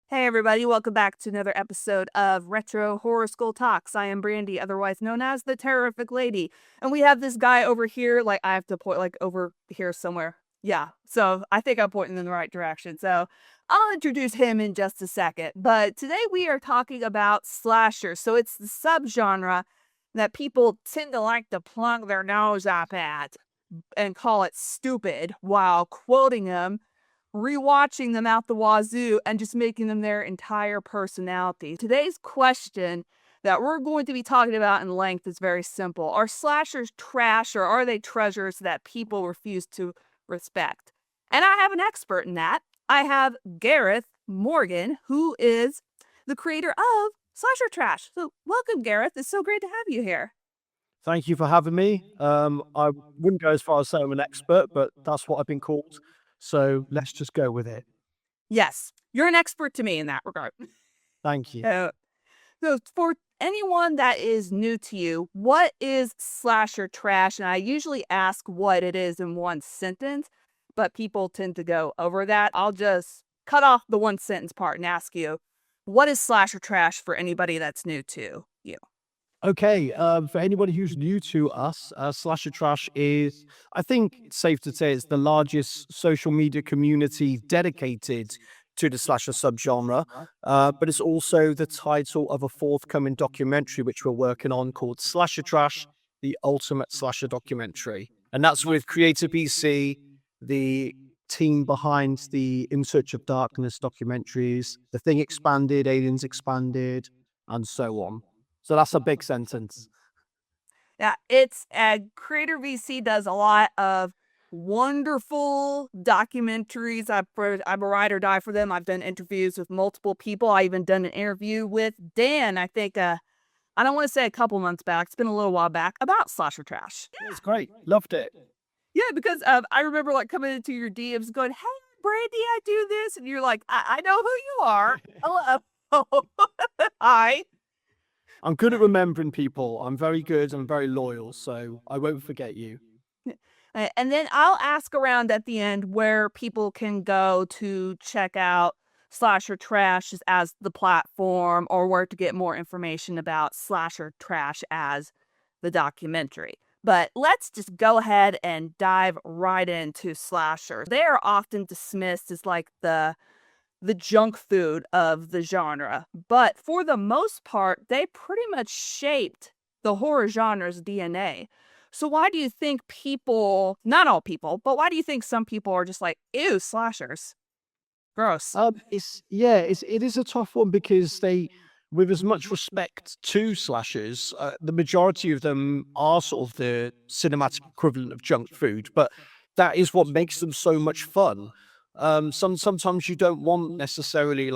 Hey everybody, welcome back to another episode of Retro Horror School Talks. I am Brandy, otherwise known as the Terrorific Lady. And we have this guy over here, I have to point over here somewhere. Yeah, so I think I'm pointing in the right direction. So I'll introduce him in just a second. But today we are talking about slashers. So it's the subgenre that people tend to like to plunk their nose up at and call it stupid while quoting him, rewatching them out the wazoo, and just making them their entire personality. Today's question that we're going to be talking about in length is very simple. Are slashers trash or are they treasures that people refuse to respect? And I have an expert in that. I have Gareth Morgan, who is the creator of Slasher Trash. So welcome, Gareth. It's so great to have you here. Thank you for having me. I wouldn't go as far as saying I'm an expert, but that's what I've been called. So let's just go with it. Yes, you're an expert to me in that regard. Thank you. Uh, So, for anyone that is new to you, what is slasher trash? And I usually ask what it is in one sentence, but people tend to go over that. I'll just cut off the one sentence part and ask you, what is slasher trash for anybody that's new to you? Okay, for anybody who's new to us, Slasher Trash is, I think it's safe to say, it's the largest social media community dedicated to the slasher subgenre. But it's also the title of a forthcoming documentary which we're working on called Slasher Trash, the ultimate slasher documentary. And that's with Creator BC, the team behind the In Search of Darkness documentaries, The Thing Expanded, Aliens Expanded, and so on. So that's a big sentence. Yeah, it's Creator VC does a lot of wonderful documentaries. I'm a ride or die for them. I've done interviews with multiple people. I even done an interview with Dan, I think, I don't want to say a couple months back. It's been a little while back about slasher trash. It's great. Loved it. Yeah, because I remember coming into your DMs going, "Hey, Brandy, I do this," and you're like, "I know who you are. Hello, hi." I'm good at remembering people. I'm very good. I'm very loyal. So I won't forget you. And then I'll ask around at the end where people can go to check out Slasher Trash as the platform or where to get more information about Slasher Trash as the documentary. But let's just go ahead and dive right into slashers. They are often dismissed as the junk food of the genre, but for the most part, they pretty much shaped the horror genre's DNA. So why do you think people, not all people, but why do you think some people are just like, ew, slashers? Gross. It is a tough one because with as much respect to slashers, the majority of them are sort of the cinematic equivalent of junk food, but that is what makes them so much fun. Sometimes you don't want necessarily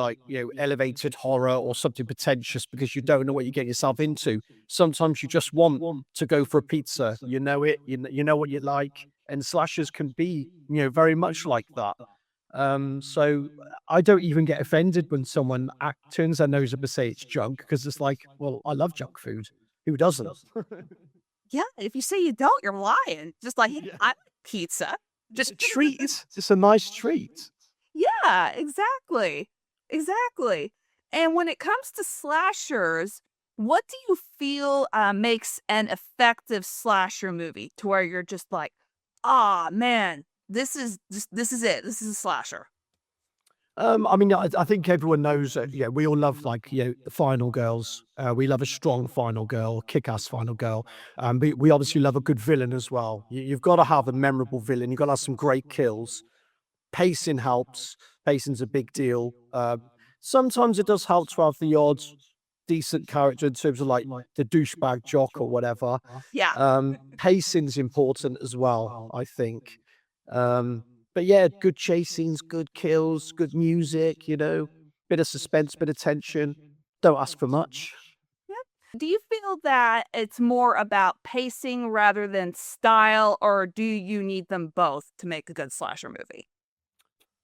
elevated horror or something pretentious because you don't know what you get yourself into. Sometimes you just want to go for a pizza. You know it. You know what you like, and slashers can be very much like that. So I don't even get offended when someone turns their nose up and say it's junk because it's like, well, I love junk food. Who doesn't? Yeah, if you say you don't, you're lying. Just like, hey, Yeah. I like pizza. It's Just a treat. It's a nice treat. yeah, exactly. Exactly. And when it comes to slashers, what do you feel makes an effective slasher movie to where you're just like, ah, man, this is it. This is a slasher. I mean, I think everyone knows that. Yeah, we all love the final girls. We love a strong final girl, kick-ass final girl. We obviously love a good villain as well. You've got to have a memorable villain. You've got to have some great kills. Pacing helps. Pacing's a big deal. Sometimes it does help to have the odd decent character in terms of like the douchebag jock or whatever. Yeah. Pacing's important as well, I think. Um, but yeah, good chase scenes, good kills, good music, bit of suspense, bit of tension. Don't ask for much. Yeah. Do you feel that it's more about pacing rather than style, or do you need them both to make a good slasher movie?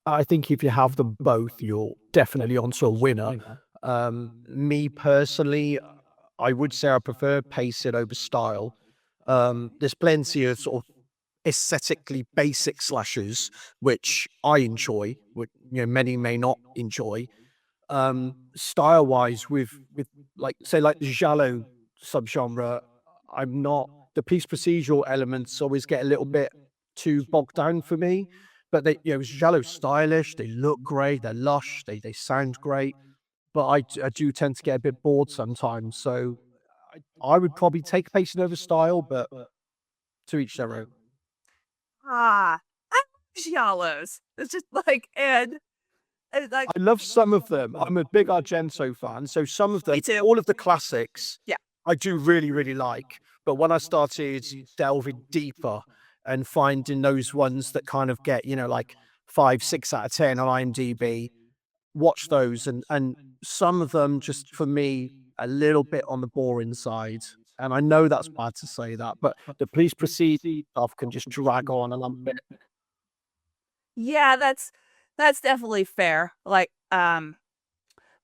I think if you have them both, you're definitely onto a winner. Me personally, I would say I prefer pacing over style. There's plenty of sort of aesthetically basic slashers which I enjoy, which many may not enjoy. style wise with like say like the giallo subgenre. I'm not the police procedural elements always get a little bit too bogged down for me. But they, giallo's stylish. They look great. They're lush. They sound great. But I do tend to get a bit bored sometimes. So I would probably take pacing over style, but to each their own. Ah, I love giallos. It's just like, and like, I love some of them. I'm a big Argento fan, so some of me them, too. all of the classics, Yeah. I do really, really like. But when I started delving deeper and finding those ones that kind of get, like 5, 6 out of 10 on IMDb, watch those, and some of them just for me a little bit on the boring side. And I know that's bad to say that, but the police proceed stuff can just drag on, and I'm a bit. Yeah, that's definitely fair. Like,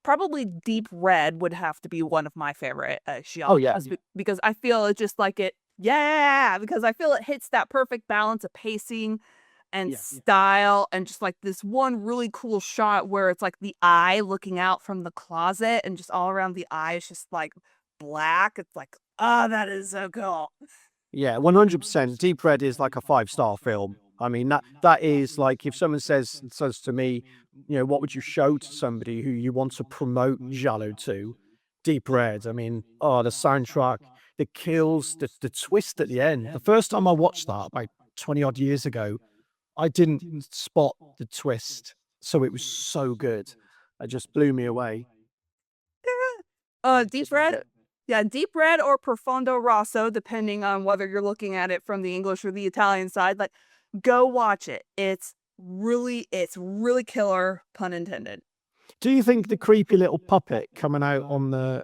probably Deep Red would have to be one of my favorite Oh yeah, genres because I feel it just like it. Yeah, because I feel it hits that perfect balance of pacing and style, and just like this one really cool shot where it's like the eye looking out from the closet, and just all around the eye is just like black. It's like, oh, that is so cool. yeah, 100%. Deep Red is like a 5-star film. I mean, that is like if someone says to me, what would you show to somebody who you want to promote Giallo to? Deep Red. I mean, oh, the soundtrack, the kills, the twist at the end. The first time I watched that, like 20 odd years ago, I didn't spot the twist. So it was so good. It just blew me away. Deep Red? Yeah, Deep Red or Profondo Rosso, depending on whether you're looking at it from the English or the Italian side. Like, go watch it. It's really killer, pun intended. Do you think the creepy little puppet coming out on the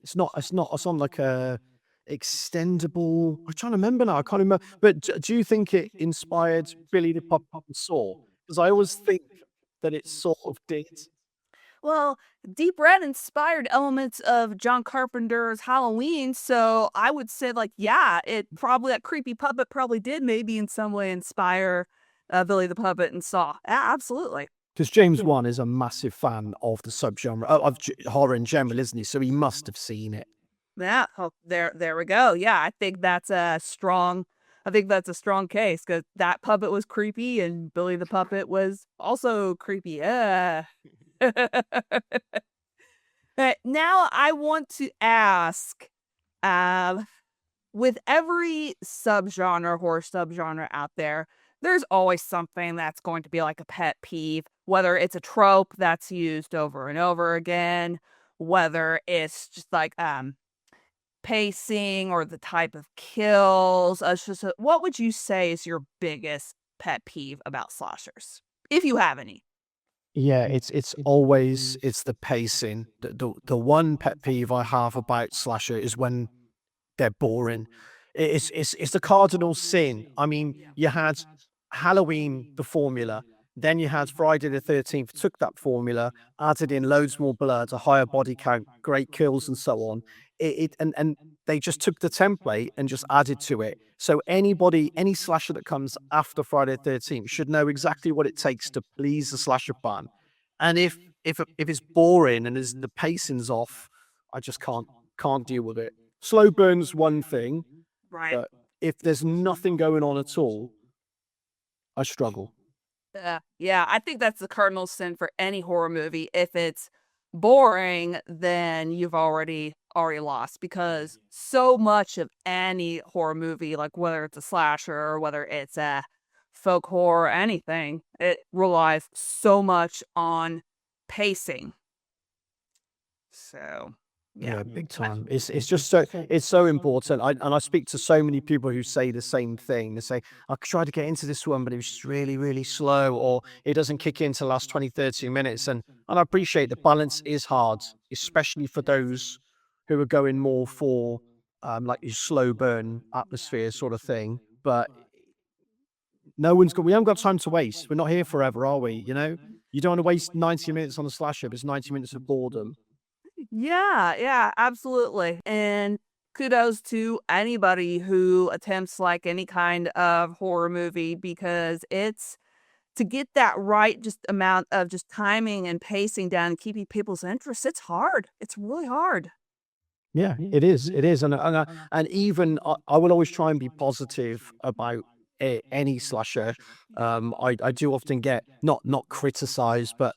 it's on like a extendable I'm trying to remember now, I can't remember. But do you think it inspired Billy the Puppet and Saw? Because I always think that it sort of did. Well, Deep Red inspired elements of John Carpenter's Halloween, so I would say, like, yeah, it probably that creepy puppet probably did maybe in some way inspire Billy the Puppet and Saw. Yeah, absolutely. Because James Wan is a massive fan of the subgenre of horror in general, isn't he? So he must have seen it. Yeah. Oh, there we go. Yeah, I think that's a strong case because that puppet was creepy and Billy the Puppet was also creepy. Yeah. But now I want to ask, um, with every subgenre, horror subgenre out there, there's always something that's going to be like a pet peeve, whether it's a trope that's used over and over again, whether it's just like pacing or the type of kills. What would you say is your biggest pet peeve about slashers, if you have any? Yeah, it's always it's the pacing. The one pet peeve I have about slasher is when they're boring. It's the cardinal sin. I mean, you had Halloween, the formula, then you had Friday the 13th, took that formula, added in loads more blood, a higher body count, great kills, and so on. And they just took the template and just added to it. So any slasher that comes after Friday the 13th should know exactly what it takes to please the slasher fan. And if it's boring and is the pacing's off, I just can't deal with it. Slow burn's one thing, Right. but if there's nothing going on at all, I struggle. Yeah, I think that's the cardinal sin for any horror movie. If it's boring, then you've already lost because so much of any horror movie, like whether it's a slasher or whether it's a folk horror, anything, it relies so much on pacing. So, yeah. Yeah, big time. It's just so important. I speak to so many people who say the same thing. They say, I tried to get into this one, but it was just really, really slow, or it doesn't kick in till the last 20, 30 minutes. And I appreciate the balance is hard, especially for those who are going more for like your slow burn atmosphere sort of thing. But we haven't got time to waste. We're not here forever, are we? You don't want to waste 90 minutes on a slasher, but it's 90 minutes of boredom. Yeah, absolutely. And kudos to anybody who attempts like any kind of horror movie because to get that right just amount of just timing and pacing down and keeping people's interest, it's hard. It's really hard. Yeah, it is, and even I will always try and be positive about any slasher. I do often get not criticized, but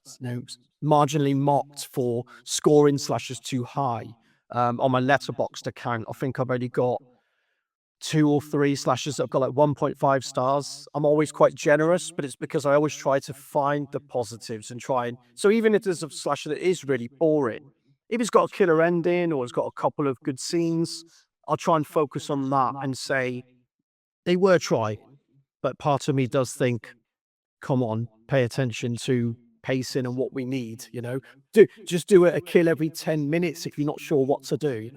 marginally mocked for scoring slashers too high. On my letterboxd account, I think I've only got 2 or 3 slashers that have got like 1.5 stars. I'm always quite generous, but it's because I always try to find the positives and try and so even if there's a slasher that is really boring, if it's got a killer ending or it's got a couple of good scenes, I'll try and focus on that and say they were trying. But part of me does think, come on, pay attention to pacing and what we need, just do it a kill every 10 minutes if you're not sure what to do.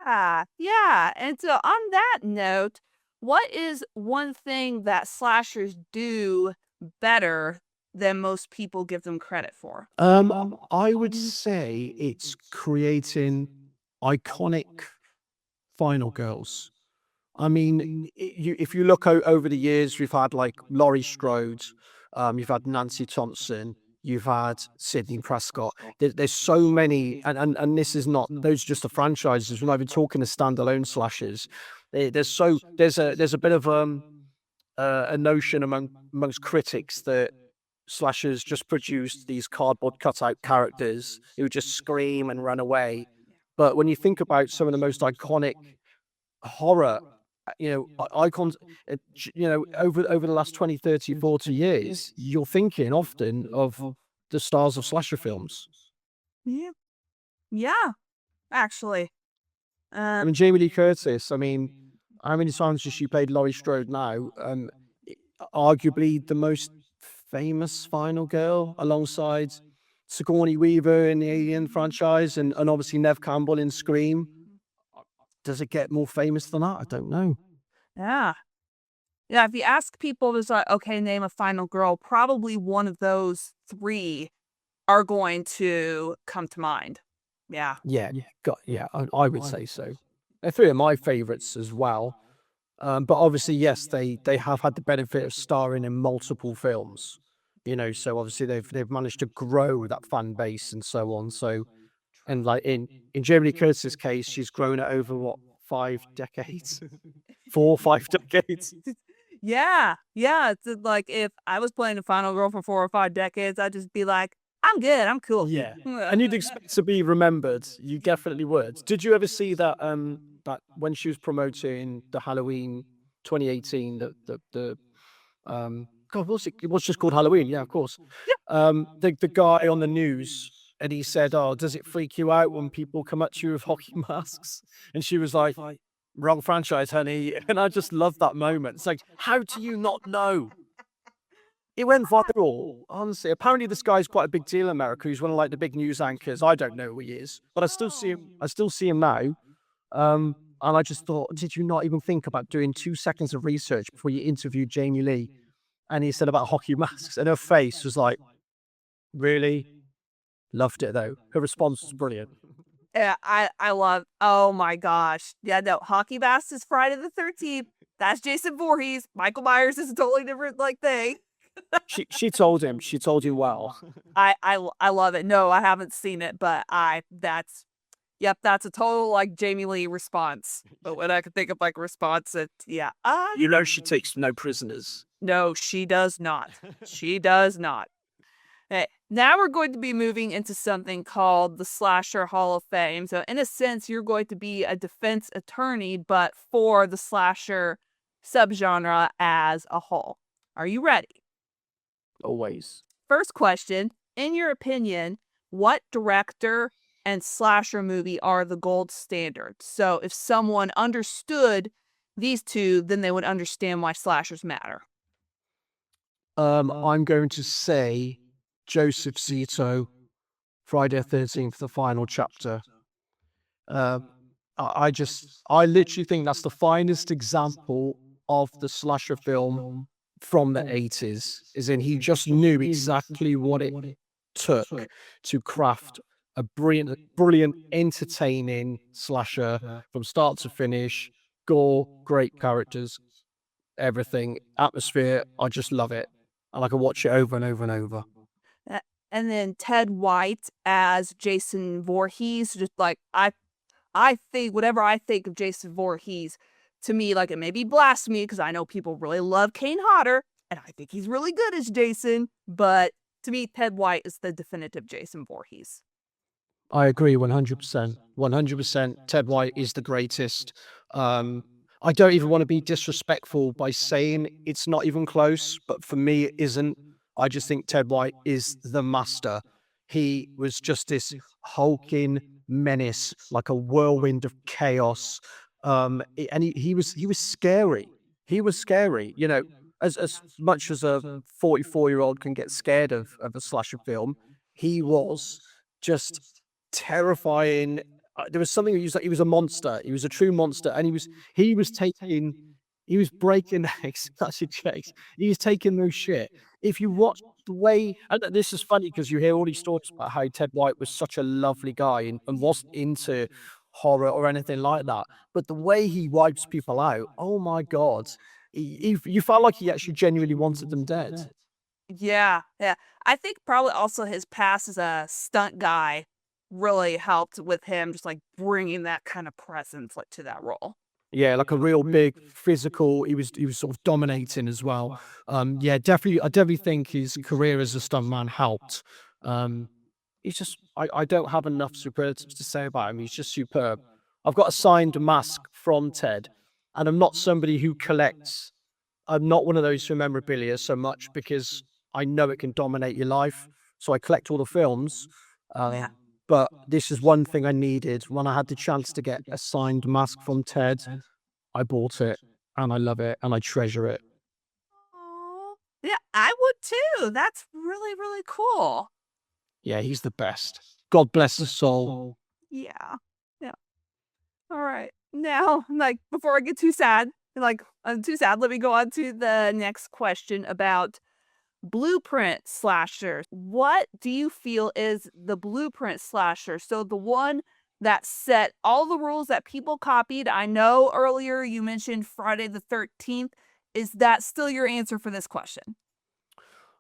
Yeah, yeah. And so on that note, what is one thing that slashers do better than most people give them credit for? I would say it's creating iconic final girls. I mean, if you look over the years, we've had like Laurie Strode, you've had Nancy Thompson, you've had Sydney Prescott. There's so many, and this is not; those are just the franchises. We're not even talking the standalone slashes. There's a bit of a notion amongst critics that slashers just produced these cardboard cutout characters who just scream and run away. But when you think about some of the most iconic horror, icons, over the last 20, 30, 40 years, you're thinking often of the stars of slasher films. Yeah. Yeah, actually. I Um, mean, Jamie Lee Curtis, I mean, how many times has she played Laurie Strode now? Arguably the most famous final girl alongside Sigourney Weaver in the Alien franchise and obviously Nev Campbell in Scream. Does it get more famous than that? I don't know. yeah. Yeah, if you ask people, there's like, okay, name a final girl, probably one of those 3 are going to come to mind. Yeah. Yeah, yeah, I would say so. They're 3 of my favorites as well. But obviously, yes, they have had the benefit of starring in multiple films. So obviously they've managed to grow that fan base and so on. So and like in Jamie Lee Curtis's case, she's grown it over what 5 decades, 4 or 5 decades. Yeah, yeah, it's like if I was playing a final girl for 4 or 5 decades, I'd just be like, "I'm good, I'm cool." Yeah, and you'd expect to be remembered. You definitely would. Did you ever see that? That when she was promoting the Halloween 2018, God, what's it? It was just called Halloween. Yeah, of course. The guy on the news, and he said, "Oh, does it freak you out when people come at you with hockey masks?" And she was like, "Wrong franchise, honey." And I just love that moment. It's like, how do you not know? It went viral, honestly. Apparently, this guy's quite a big deal in America. He's one of like the big news anchors. I don't know who he is, but I still see him. I still see him now. And I just thought, did you not even think about doing 2 seconds of research before you interviewed Jamie Lee? And he said about hockey masks, and her face was like, really? Loved it though. Her response was brilliant. Yeah, I love oh my gosh. Yeah, no, Hockey Bass is Friday the 13th. That's Jason Voorhees. Michael Myers is a totally different, like, thing. She told you well. I love it. No, I haven't seen it, but that's yep, that's a total, like, Jamie Lee response. But when I can think of, like, a response, it yeah. You know she takes no prisoners. No, she does not. She does not. Now we're going to be moving into something called the Slasher Hall of Fame. So, in a sense, you're going to be a defense attorney, but for the slasher subgenre as a whole. Are you ready? Always. First question, in your opinion, what director and slasher movie are the gold standard? So, if someone understood these two, then they would understand why slashers matter. I'm going to say Joseph Zito, Friday the 13th, the final chapter. Um, I literally think that's the finest example of the slasher film from the 80s, is in he just knew exactly what it took to craft a brilliant, entertaining slasher from start to finish. Gore, great characters, everything, atmosphere. I just love it. and I can watch it over and over and over. A- And then Ted White as Jason Voorhees, just like I think whatever I think of Jason Voorhees, to me, like it may be blasphemy because I know people really love Kane Hodder, and I think he's really good as Jason. But to me, Ted White is the definitive Jason Voorhees. I agree 100%. 100%. Ted White is the greatest. I don't even want to be disrespectful by saying it's not even close, but for me, it isn't. I just think Ted White is the master. He was just this hulking menace, like a whirlwind of chaos. And he was scary. He was scary. You know, as much as a 44-year-old can get scared of a slasher film, he was just terrifying. There was something he was like, he was a monster. He was a true monster, and he was breaking necks. That's a joke. He was taking no shit. If you watch the way, and this is funny because you hear all these stories about how Ted White was such a lovely guy and wasn't into horror or anything like that. But the way he wipes people out, oh my god, you felt like he actually genuinely wanted them dead. Yeah, yeah. I think probably also his past as a stunt guy really helped with him just like bringing that kind of presence like to that role. Yeah, like a real big physical. He was sort of dominating as well. Yeah, definitely. I definitely think his career as a stuntman helped. Um, he's just. I don't have enough superlatives to say about him. He's just superb. I've got a signed mask from Ted, and I'm not somebody who collects. I'm not one of those for memorabilia so much because I know it can dominate your life. So I collect all the films. Yeah. But this is one thing I needed when I had the chance to get a signed mask from Ted. I bought it and I love it and I treasure it. Aw. Yeah, I would too. That's really, really cool. Yeah, he's the best. God bless his soul. Yeah. Yeah. All right. Now, like, before I get too sad, like, I'm too sad, let me go on to the next question about blueprint slashers. What do you feel is the blueprint slasher? So the one that set all the rules that people copied. I know earlier you mentioned Friday the 13th. Is that still your answer for this question?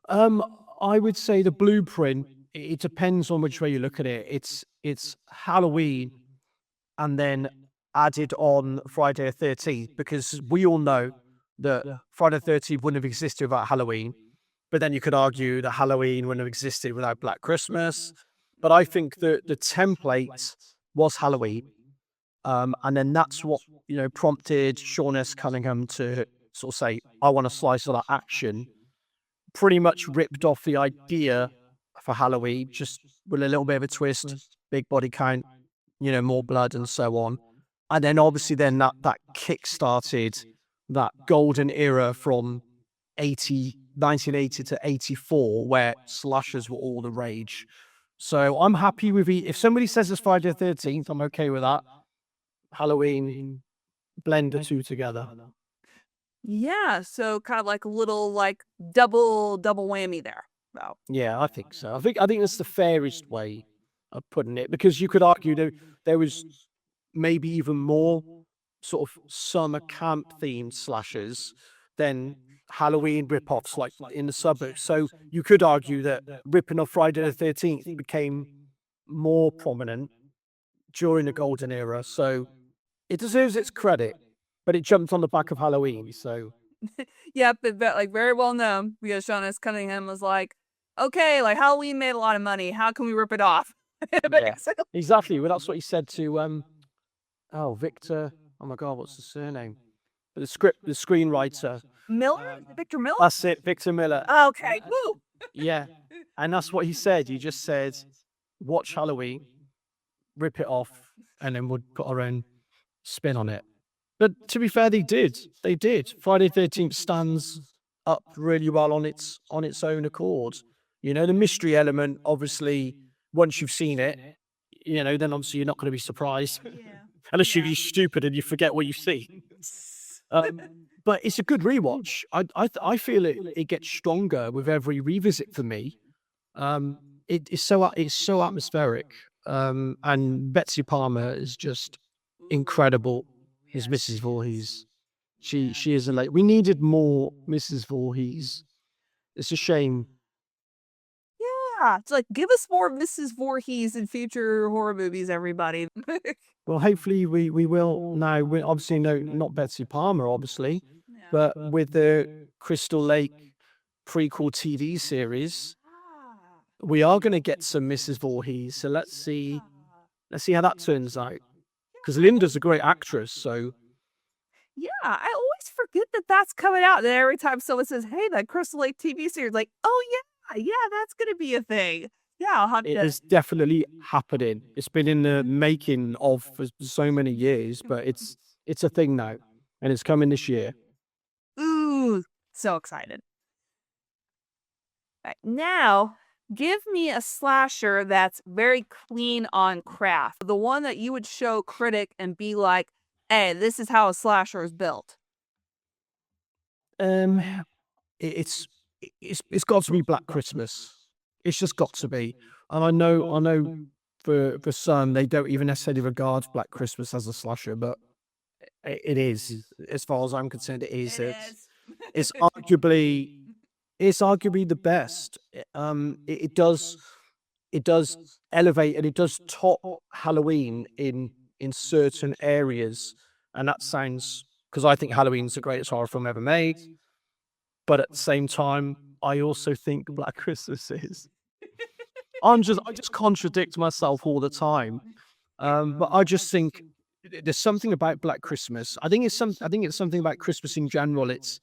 Um, I would say the blueprint, it depends on which way you look at it. It's Halloween and then added on Friday the 13th because we all know that Friday the 13th wouldn't have existed without Halloween. But then you could argue that Halloween wouldn't have existed without Black Christmas. But I think that the template was Halloween. And then that's what, prompted Sean S. Cunningham to sort of say, I want a slice of that action. Pretty much ripped off the idea for Halloween, just with a little bit of a twist, big body count, more blood and so on. And then obviously then that kick-started that golden era from 1980 to 84, where slashers were all the rage. So I'm happy with it. If somebody says it's Friday the 13th, I'm okay with that. Halloween, blend the two together. Yeah, so kind of like a little like double whammy there. Oh. Yeah, I think so. I think that's the fairest way of putting it because you could argue there was maybe even more sort of summer camp themed slashers than Halloween rip-offs like in the suburbs. So you could argue that ripping off Friday the 13th became more prominent during the golden era. So it deserves its credit, but it jumped on the back of Halloween. So Yep, but like very well known because Sean S. Cunningham was like, okay, like Halloween made a lot of money. How can we rip it off? yeah, Basically. exactly. Well, that's what he said to Victor. Oh my God, what's the surname? The screenwriter. Miller? Victor Miller? That's it, Victor Miller. Okay. Woo. Yeah, and that's what he said. He just said, "Watch Halloween, rip it off, and then we'll put our own spin on it." But to be fair, they did. They did. Friday 13th stands up really well on its own accord. The mystery element, obviously, once you've seen it, then obviously you're not going to be surprised. Yeah. Unless you're stupid and you forget what you see. But it's a good rewatch. I feel it gets stronger with every revisit for me. It's so atmospheric. And Betsy Palmer is just incredible. His Mrs. Voorhees. She is a late. We needed more Mrs. Voorhees. It's a shame. Yeah, it's like, give us more Mrs. Voorhees in future horror movies, everybody. Well, hopefully we will now. We obviously no, not Betsy Palmer, obviously, Yeah. but with the Crystal Lake prequel TV series, Ah, we are going to get some Mrs. Voorhees. So let's see how that turns out. Because Linda's a great actress, so yeah, I always forget that that's coming out, and every time someone says, "Hey, that Crystal Lake TV series," like, "Oh, yeah, yeah, that's gonna be a thing." Yeah, I'll have it to. is definitely happening. It's been in the making of for so many years, but it's a thing now, and it's coming this year. Ooh, so excited. Right, now, give me a slasher that's very clean on craft. The one that you would show critic and be like, "Hey, this is how a slasher is built." Um, it's it's got to be Black Christmas. It's just got to be. And I know for some they don't even necessarily regard Black Christmas as a slasher, but it is. As far as I'm concerned, it is. It is. It's arguably it's arguably the best. It does elevate and it does top Halloween in certain areas, and that sounds because I think Halloween's the greatest horror film ever made. But at the same time, I also think Black Christmas is. I just contradict myself all the time. But I just think there's something about Black Christmas. I think it's something about Christmas in general. It's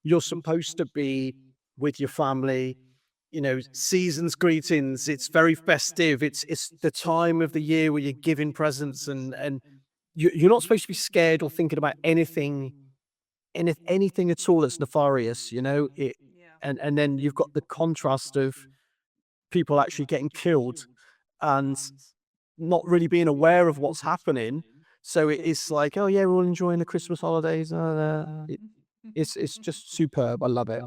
you're supposed to be with your family, you know, season's greetings. It's very festive. It's the time of the year where you're giving presents and you're not supposed to be scared or thinking about anything at all that's nefarious, you know? Yeah. And then you've got the contrast of people actually getting killed and not really being aware of what's happening. So it's like, oh yeah, we're all enjoying the Christmas holidays. It's just superb. I love it.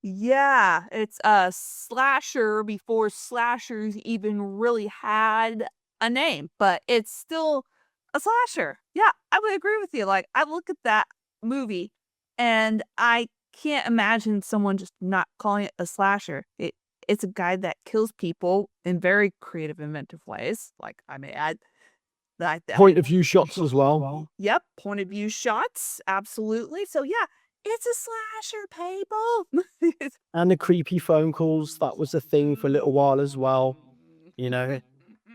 Yeah, it's a slasher before slashers even really had a name, but it's still a slasher. Yeah, I would agree with you. Like, I look at that movie and I can't imagine someone just not calling it a slasher. It's a guy that kills people in very creative, inventive ways. Like, I may add that. Point of view shots as well. Yep, point of view shots, absolutely. So yeah, it's a slasher, people. And the creepy phone calls, that was a thing for a little while as well. You know,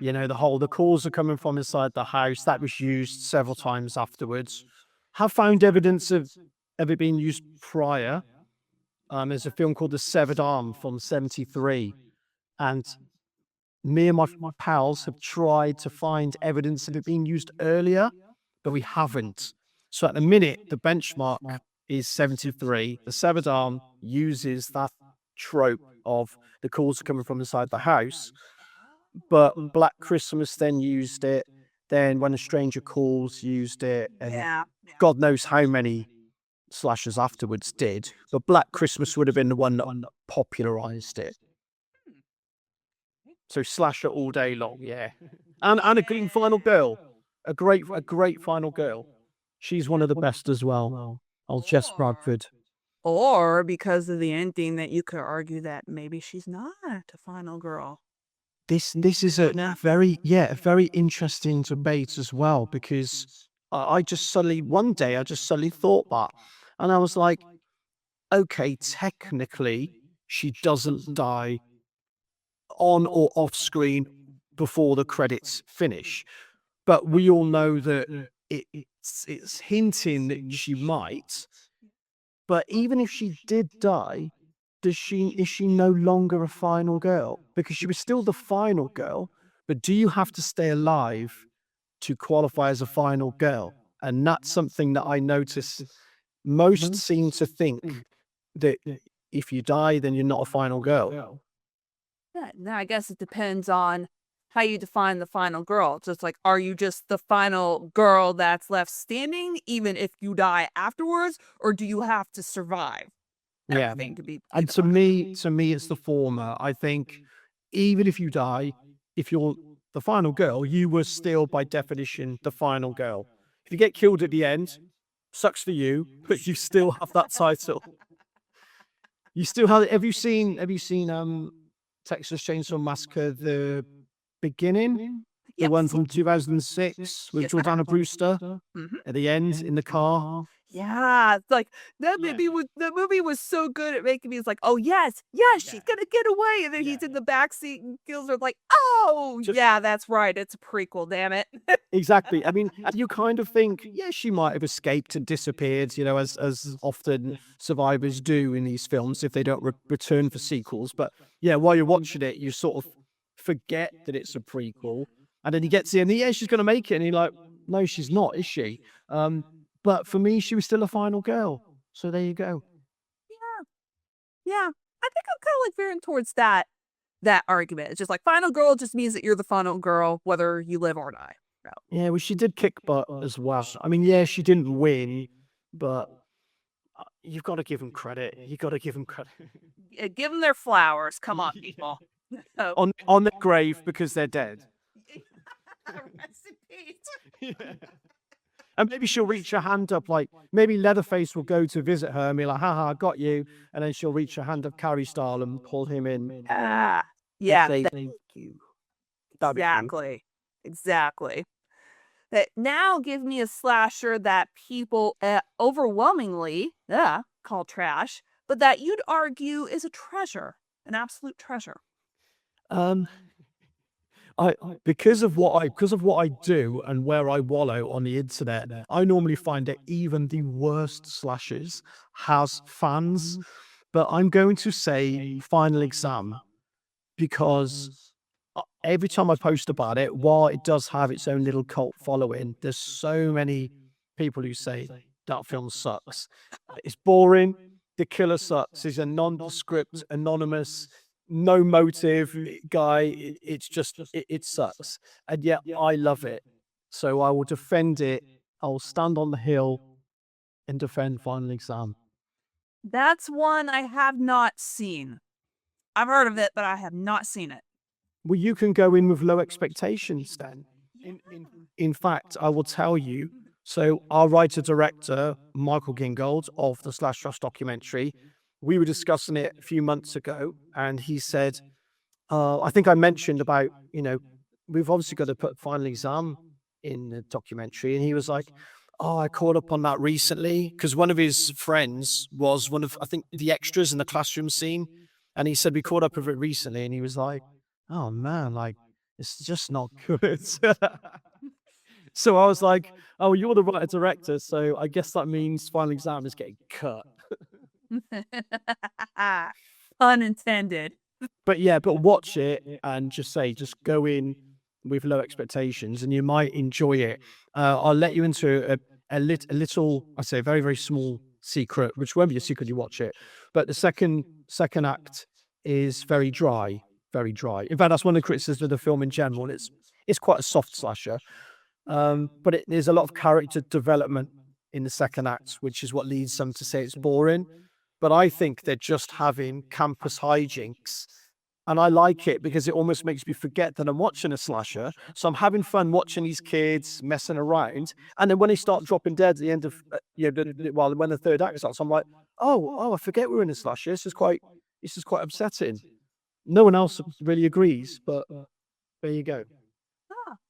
the calls are coming from inside the house. That was used several times afterwards. Have found evidence of it being used prior. There's a film called The Severed Arm from '73, and me and my pals have tried to find evidence of it being used earlier, but we haven't. So at the minute, the benchmark is '73. The Severed Arm uses that trope of the calls are coming from inside the house, but Black Christmas then used it. Then When a Stranger Calls used it, and Yeah. God knows how many slashers afterwards did. But Black Christmas would have been the one that popularized it. So slasher all day long, yeah. And a green final girl, a great final girl. She's one of the best as well. Old Jess Bradford. Or because of the ending that you could argue that maybe she's not a final girl. This is a very interesting debate as well because I just suddenly one day I just suddenly thought that, and I was like, okay, technically she doesn't die on or off screen before the credits finish. But we all know that it's hinting that she might. But even if she did die, is she no longer a final girl? Because she was still the final girl, but do you have to stay alive to qualify as a final girl? And that's something that I notice most seem to think that if you die, then you're not a final girl. Yeah, now I guess it depends on how you define the final girl. Just like, are you just the final girl that's left standing, even if you die afterwards, or do you have to survive Yeah. everything to be And the final? to me, it's the former. I think even if you die, if you're the final girl, you were still, by definition, the final girl. If you get killed at the end, sucks for you, but you still have that title. You still have you seen Texas Chainsaw Massacre, the beginning? The one Yes. from 2006 with Yes, I have. Jordana Brewster Mhm. at the end in the car? Yeah, it's like, Yeah. that movie was so good at making me it's like, "Oh, yes, yes, she's Yeah. gonna get away," and then Yeah. he's in the back seat and kills her, like, "Oh, Just yeah, that's right, it's a prequel, damn it." exactly. I mean, and you kind of think, yeah, she might have escaped and disappeared, as often survivors do in these films if they don't return for sequels. But yeah, while you're watching it, you sort of forget that it's a prequel, and then he gets in, and yeah, she's gonna make it, and you're like, no, she's not, is she? Um, but for me, she was still a final girl. So there you go. Yeah, yeah, I think I'm kinda, like, veering towards that argument. It's just like final girl just means that you're the final girl whether you live or die. So, Yeah, well, she did kick butt as well. I mean, yeah, she didn't win, but you've got to give him credit. You got to give him credit. give them their flowers, come on, people. So On their grave because they're dead. rest in peace. Yeah. And maybe she'll reach her hand up, like maybe Leatherface will go to visit her and be like, haha, I got you. And then she'll reach her hand up Carrie style and pull him in Ah, and yeah, say, thank you. That'd be fun. exactly, exactly. That now give me a slasher that people, overwhelmingly, call trash, but that you'd argue is a treasure, an absolute treasure. Um, I because of what I do and where I wallow on the internet, I normally find that even the worst slashers has fans. But I'm going to say Final Exam because every time I post about it, while it does have its own little cult following, there's so many people who say that film sucks. It's boring. The killer sucks. He's a nondescript, anonymous, no motive guy. It's just it sucks, and yet I love it. So I will defend it. I will stand on the hill and defend Final Exam. That's one I have not seen. I've heard of it, but I have not seen it. Well, you can go in with low expectations then. In fact, I will tell you. So, our writer director, Michael Gingold of the Slasher Documentary, we were discussing it a few months ago, and he said, I think I mentioned about, we've obviously got to put Final Exam in the documentary. And he was like, oh, I caught up on that recently because one of his friends was one of, I think, the extras in the classroom scene. And he said, we caught up with it recently. And he was like, oh man, like, it's just not good. So I was like, oh, you're the writer director. So I guess that means Final Exam is getting cut. Pun intended. But yeah, but watch it and just go in with low expectations and you might enjoy it. I'll let you into a little, I say, very, very small secret, which won't be a secret you watch it. But the second act is very dry, very dry. In fact, that's one of the criticisms of the film in general. It's quite a soft slasher. But there's a lot of character development in the second act, which is what leads some to say it's boring. But I think they're just having campus hijinks. And I like it because it almost makes me forget that I'm watching a slasher. So I'm having fun watching these kids messing around. And then when they start dropping dead at the end of, well, when the third act starts, I'm like, oh, I forget we're in a slasher. This is quite upsetting. No one else really agrees, but there you go.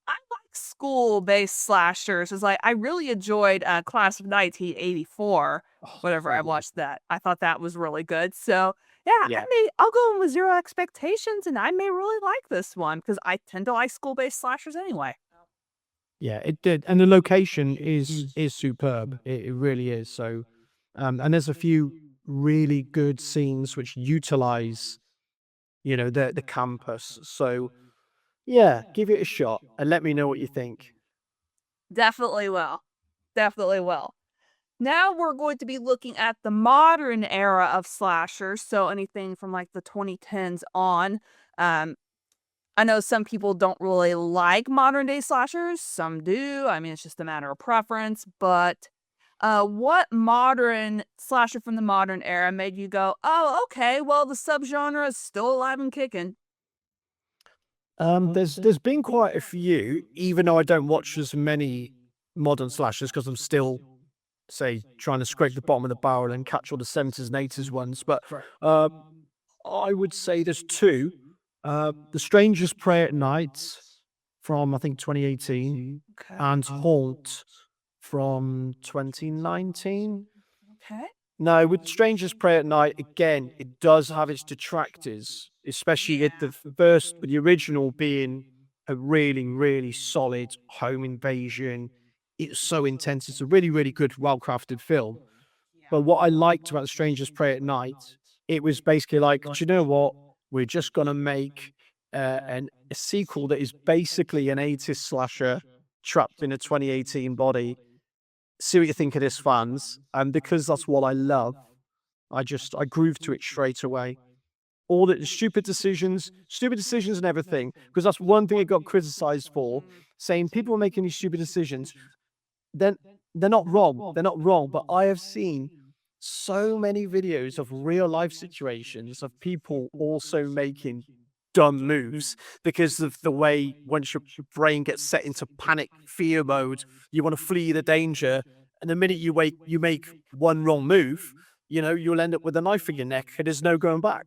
I like school-based slashers. It's like I really enjoyed Class of 1984 Oh, whenever I very good. watched that. I thought that was really good. So, yeah, Yeah. I'll go in with zero expectations and I may really like this one because I tend to like school-based slashers anyway. Yeah, it did, and the location is superb. It really is. So, and there's a few really good scenes which utilize, the campus. So, yeah, give it a shot and let me know what you think. Definitely will. Definitely will. Now we're going to be looking at the modern era of slashers, so anything from like the 2010s on. Um, I know some people don't really like modern day slashers, some do. I mean, it's just a matter of preference. But what modern slasher from the modern era made you go, oh, okay, well, the subgenre is still alive and kicking? There's been quite a few, even though I don't watch as many modern slashers because I'm still say, trying to scrape the bottom of the barrel and catch all the 70s and 80s ones. But uh, I would say there's two. The Stranger's Prayer at Night from, I think, 2018, Okay. and Haunt from 2019. Okay. No, with Stranger's Prayer at Night, again, it does have its detractors, especially at the first, with the original being a really, really solid home invasion. It's so intense. It's a really, really good, well crafted film. But what I liked about Stranger's Prayer at Night, it was basically like, do you know what? We're just going to make a sequel that is basically an 80s slasher trapped in a 2018 body. See what you think of this, fans. And because that's what I love, I groove to it straight away. All the stupid decisions and everything. Because that's one thing it got criticized for, saying people are making these stupid decisions. Then they're not wrong. They're not wrong. But I have seen so many videos of real life situations of people also making dumb moves because of the way once your brain gets set into panic fear mode, you want to flee the danger, and the minute you make one wrong move, you'll end up with a knife in your neck and there's no going back.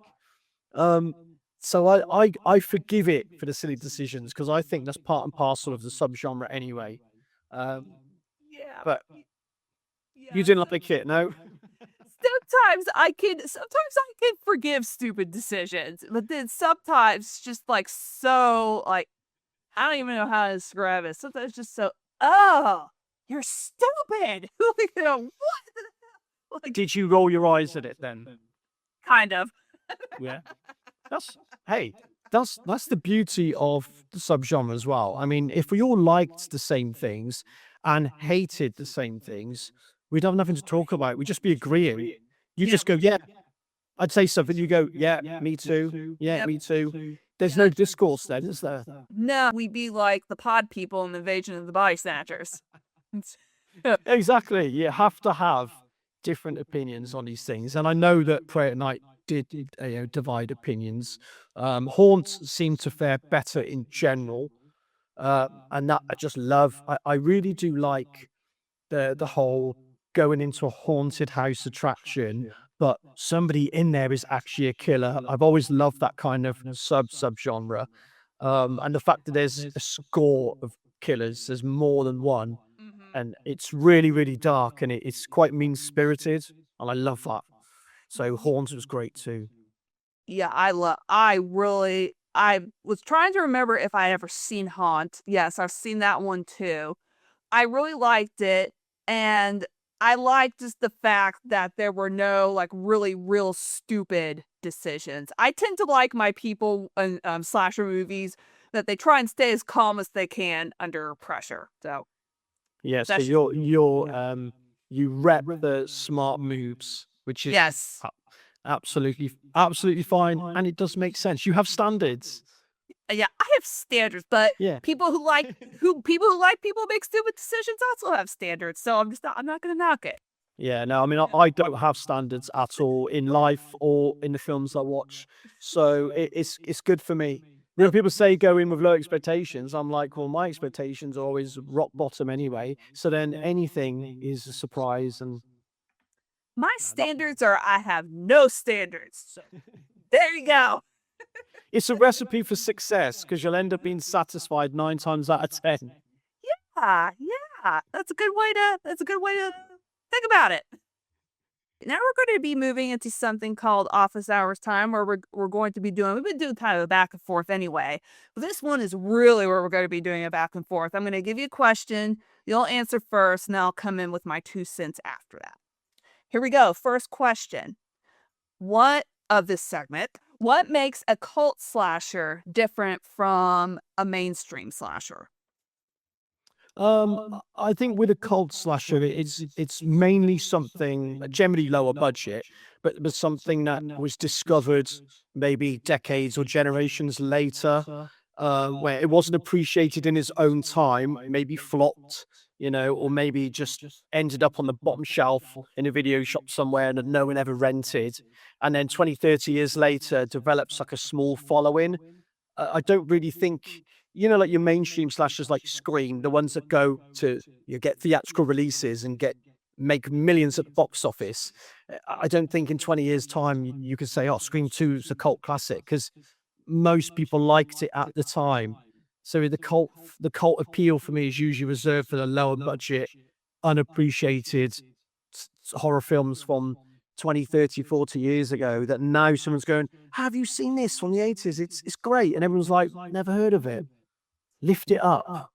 um so I forgive it for the silly decisions because I think that's part and parcel of the subgenre anyway. Yeah. But you Yeah. didn't like it, no? Sometimes I can forgive stupid decisions, but then sometimes just like so like I don't even know how to describe it. Sometimes just so oh you're stupid. Like, what the hell? Like Did you roll your eyes at it then? kind of. Yeah. That's hey, that's the beauty of the subgenre as well. I mean, if we all liked the same things and hated the same things, we'd have nothing to talk about. We'd just be agreeing. You just go, yeah. I'd say something. You go, yeah, me too. Yeah, Yep. me too. There's no discourse then, is there? No, we'd be like the pod people in the Invasion of the Body Snatchers. Exactly. You have to have different opinions on these things. And I know that Prayer at Night did divide opinions. Haunts seem to fare better in general. And that I just love. I really do like the whole going into a haunted house attraction, but somebody in there is actually a killer. I've always loved that kind of subgenre. And the fact that there's a score of killers, there's more than one, Mhm. and it's really, really dark and it's quite mean spirited, and I love that. So Haunt was great too. Yeah, I was trying to remember if I ever seen Haunt. Yes, I've seen that one too. I really liked it, and I liked just the fact that there were no like really real stupid decisions. I tend to like my people in slasher movies that they try and stay as calm as they can under pressure. So Yeah, so that's you rep the smart moves, which is yes. absolutely fine, and it does make sense. You have standards. Yeah, I have standards, but Yeah. people who like people make stupid decisions also have standards. So I'm not gonna knock it. Yeah, no, I mean, I don't have standards at all in life or in the films I watch, so it's good for me. When people say go in with low expectations, I'm like, well, my expectations are always rock bottom anyway. So then anything is a surprise, and My that standards are I have no standards. So there you go. it's a recipe for success because you'll end up being satisfied 9 times out of 10. Yeah. That's a good way to think about it. Now we're going to be moving into something called office hours time where we're going to be doing we've been doing kind of a back and forth anyway. But this one is really where we're going to be doing a back and forth. I'm going to give you a question, you'll answer first, and then I'll come in with my 2 cents after that. Here we go. First question. What of this segment, what makes a cult slasher different from a mainstream slasher? I think with a cult slasher, it's mainly something generally lower budget, but something that was discovered maybe decades or generations later, where it wasn't appreciated in its own time, maybe flopped, or maybe just ended up on the bottom shelf in a video shop somewhere that no one ever rented, and then 20, 30 years later develops like a small following. I don't really think, like your mainstream slashers like Scream, the ones that go to get theatrical releases and get make millions at the box office. I don't think in 20 years' time you could say, "Oh, Scream 2 is a cult classic," because most people liked it at the time. So the cult appeal for me is usually reserved for the lower budget, unappreciated horror films from 20, 30, 40 years ago that now someone's going, "Have you seen this from the 80s? It's great." And everyone's like, "Never heard of it." Lift it up.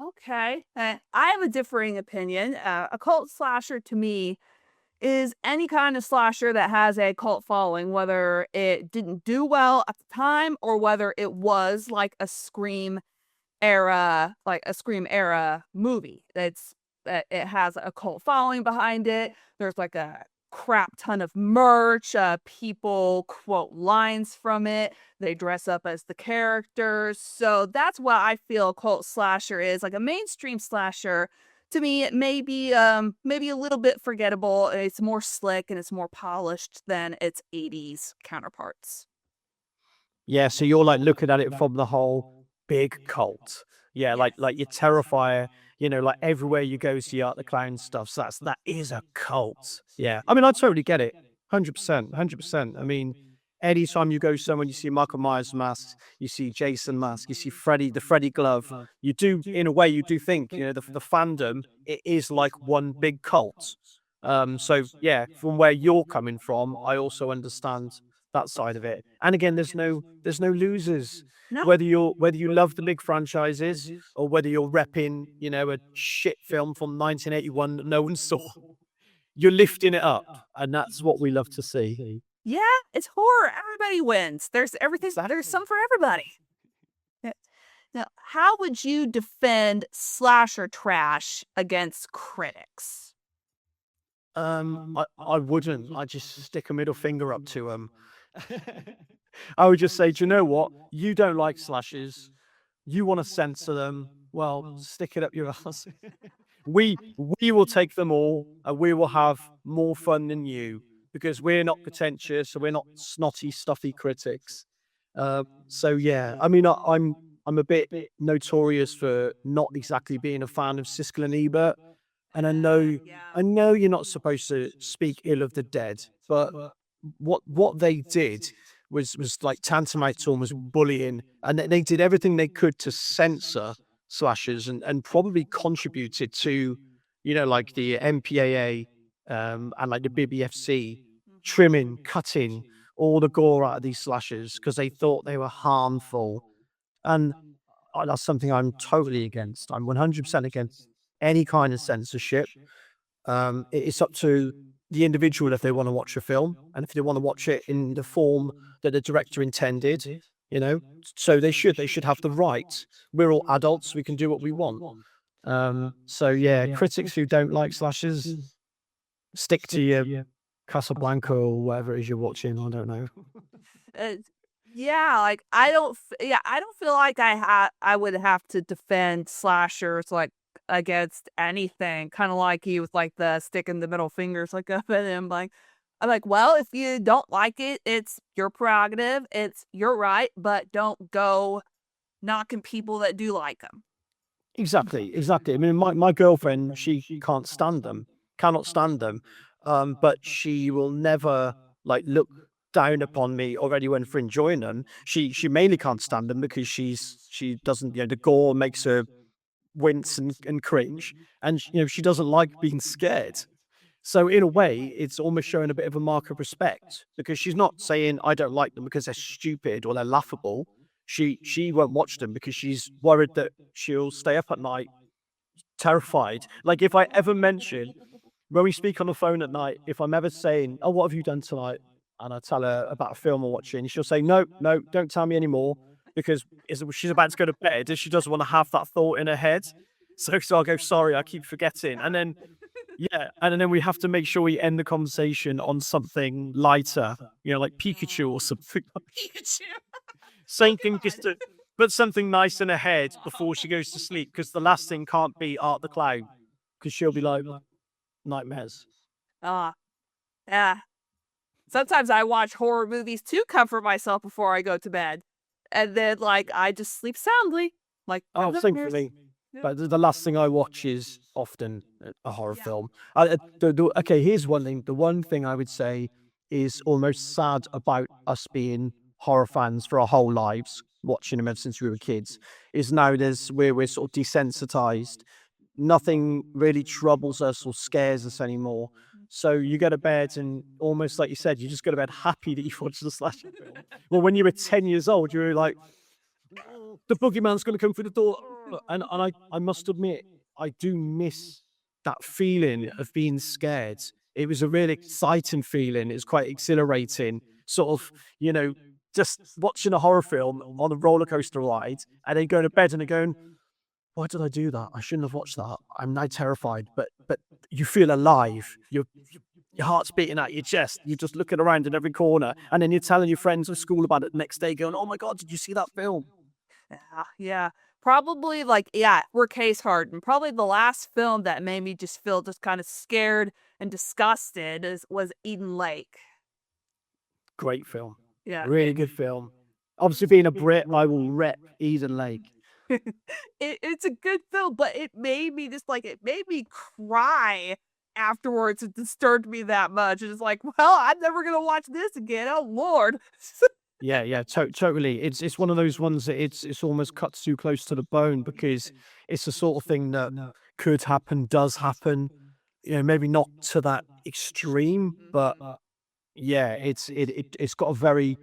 Okay. I have a differing opinion. A cult slasher to me is any kind of slasher that has a cult following, whether it didn't do well at the time or whether it was like a Scream era movie. It has a cult following behind it. There's like a crap ton of merch. People quote lines from it. They dress up as the characters. So that's what I feel a cult slasher is. Like a mainstream slasher, to me, it may be maybe a little bit forgettable. It's more slick and it's more polished than its 80s counterparts. Yeah, so you're like looking at it from the whole big cult. Yeah, like your Terrifier, like everywhere you go, see Art the Clown stuff. So that is a cult. Yeah. I mean, I totally get it. 100%. 100%. I mean, anytime you go somewhere, you see Michael Myers mask, you see Jason mask, you see the Freddy glove, you do, in a way, you do think, the fandom, it is like one big cult. So yeah, from where you're coming from, I also understand that side of it. And again, there's no losers. No. Whether you love the big franchises or whether you're repping, a shit film from 1981 that no one saw, you're lifting it up, and that's what we love to see. Yeah, it's horror. Everybody wins. There's Exactly. some for everybody. Yeah. Now, how would you defend slasher trash against critics? I wouldn't. I just stick a middle finger up to them. I would just say, do you know what? You don't like slashes. You want to censor them. Well, stick it up your ass. We will take them all, and we will have more fun than you because we're not pretentious, so we're not snotty, stuffy critics. So yeah, I mean, I'm a bit notorious for not exactly being a fan of Siskel and Ebert, and Yeah. I know you're not supposed to speak ill of the dead, but what they did was like tantamount to almost bullying, and they did everything they could to censor slashers and probably contributed to, like the MPAA, and like the BBFC trimming, cutting all the gore out of these slashers because they thought they were harmful. And that's something I'm totally against. I'm 100% against any kind of censorship. It's up to the individual if they want to watch a film and if they want to watch it in the form that the director intended, you know. So they should have the right. We're all adults, we can do what we want. So yeah, critics who don't like slashes, stick to your Casablanca or whatever it is you're watching. I don't know. Uh, yeah, like I don't feel like I would have to defend slashers like against anything. Kind of like you with like the sticking the middle fingers like up at him. Like I'm like, well, if you don't like it, it's your prerogative. It's your right, but don't go knocking people that do like them. Exactly, exactly. I mean, my girlfriend, she can't stand them, cannot stand them. But she will never like look down upon me or anyone for enjoying them. She mainly can't stand them because she doesn't, the gore makes her wince and cringe, and she doesn't like being scared. So in a way, it's almost showing a bit of a mark of respect because she's not saying I don't like them because they're stupid or they're laughable. She won't watch them because she's worried that she'll stay up at night terrified. Like if I ever mention when we speak on the phone at night, if I'm ever saying, "Oh, what have you done tonight?" and I tell her about a film I'm watching, she'll say, "No, no, don't tell me anymore," because she's about to go to bed and she doesn't want to have that thought in her head. So I'll go, "Sorry, I keep forgetting," and then yeah, and then we have to make sure we end the conversation on something lighter, like Pikachu or something. Pikachu. Oh Something just God. to put something nice in her head before she goes to sleep, because the last thing can't be Art the Clown, because she'll be like, nightmares. Ah, yeah. Sometimes I watch horror movies to comfort myself before I go to bed. And then, like, I just sleep soundly. Like, no Oh, same for nightmares. me. But the last thing I watch is often a horror Yeah. film. Okay, here's one thing. The one thing I would say is almost sad about us being horror fans for our whole lives, watching them ever since we were kids, is now we're sort of desensitized. Nothing really troubles us or scares us anymore. So you go to bed and almost like you said, you just go to bed happy that you've watched the slasher film. Well, when you were 10 years old, you were like, "Oh, the boogeyman's going to come through the door." And I must admit, I do miss that feeling of being scared. It was a really exciting feeling. It's quite exhilarating, sort of, you know, just watching a horror film on a roller coaster ride and then going to bed and then going, why did I do that? I shouldn't have watched that. I'm now terrified. But you feel alive. Your heart's beating at your chest. You're just looking around in every corner, and then you're telling your friends at school about it the next day, going, "Oh my god, did you see that film?" Yeah, yeah. Probably like, yeah, we're case hardened. Probably the last film that made me just feel just kind of scared and disgusted was Eden Lake. Great film, Yeah. really good film. Obviously, being a Brit, I will rep Eden Lake. It's a good film, but it made me just like it made me cry afterwards. It disturbed me that much. It's like, well, I'm never gonna watch this again. Oh Lord. Yeah, yeah, totally. It's one of those ones that it's almost cuts too close to the bone because it's the sort of thing that could happen, does happen. You know, maybe not to that extreme, but yeah, it's got a very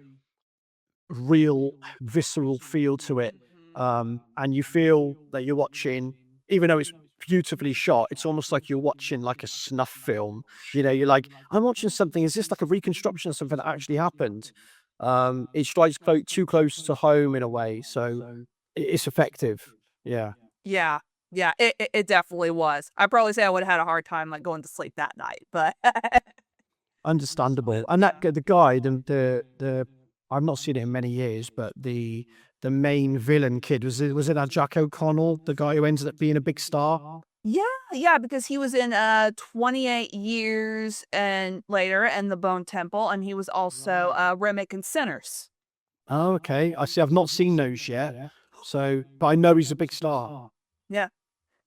real, visceral feel to it. And you feel that you're watching, even though it's beautifully shot, it's almost like you're watching like a snuff film. You know, you're like, I'm watching something. Is this like a reconstruction of something that actually happened? It strikes too close to home in a way, so it's effective. Yeah, Yeah. Yeah, it definitely was. I probably say I would have had a hard time like going to sleep that night, but understandable. And yeah. the guy, the I've not seen it in many years, but the main villain kid was it that Jack O'Connell, the guy who ended up being a big star? Yeah, yeah, because he was in 28 years and later and the Bone Temple, and he was also Remick and Sinners. Oh, okay. I see. I've not seen those yet. So, but I know he's a big star. Yeah.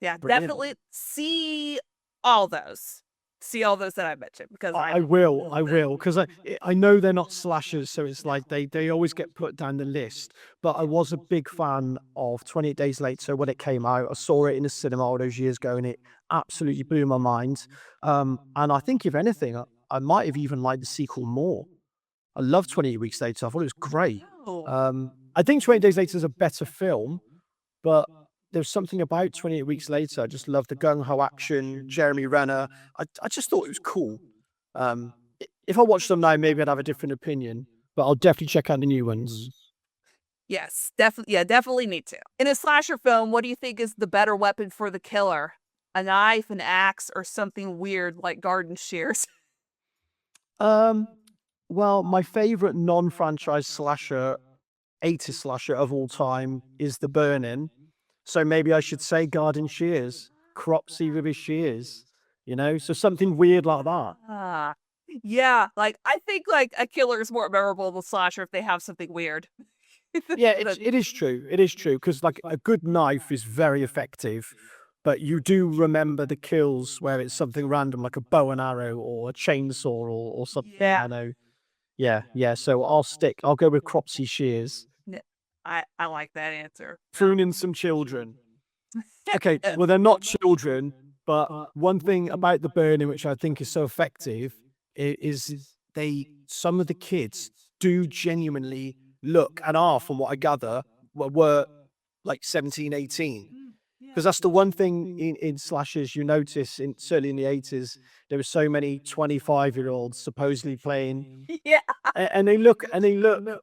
Yeah, Brilliant. definitely see all those. See all those that I mentioned because I I will, because I know they're not slashers, so it's like they always get put down the list. But I was a big fan of 28 Days Later when it came out. I saw it in the cinema all those years ago, and it absolutely blew my mind. And I think if anything, I might have even liked the sequel more. I love 28 Weeks Later. I thought it was great. Oh. I think 28 Days Later is a better film, but there's something about 28 Weeks Later. I just love the gung ho action, Jeremy Renner. I just thought it was cool. If I watched them now, maybe I'd have a different opinion, but I'll definitely check out the new ones. Yes, definitely. Yeah, definitely need to. In a slasher film, what do you think is the better weapon for the killer? A knife, an axe, or something weird like garden shears? Um, well, my favorite non-franchise slasher, 80s slasher of all time is The Burning. So maybe I should say Garden Shears, Cropsy with his shears, so something weird like that. Ah, yeah. Like I think like a killer is more memorable than slasher if they have something weird. Yeah, But it is true. It is true because like a good knife is very effective, but you do remember the kills where it's something random like a bow and arrow or a chainsaw or something. yeah, I know. Yeah, yeah. So I'll go with Cropsy Shears. n- I like that answer. Pruning some children. Okay, well they're not children, but one thing about the burning which I think is so effective is they some of the kids do genuinely look and are, from what I gather, were like 17, 18. Because that's the one thing in slashers you notice in certainly in the 80s, there were so many 25-year-olds supposedly playing Yeah. and they look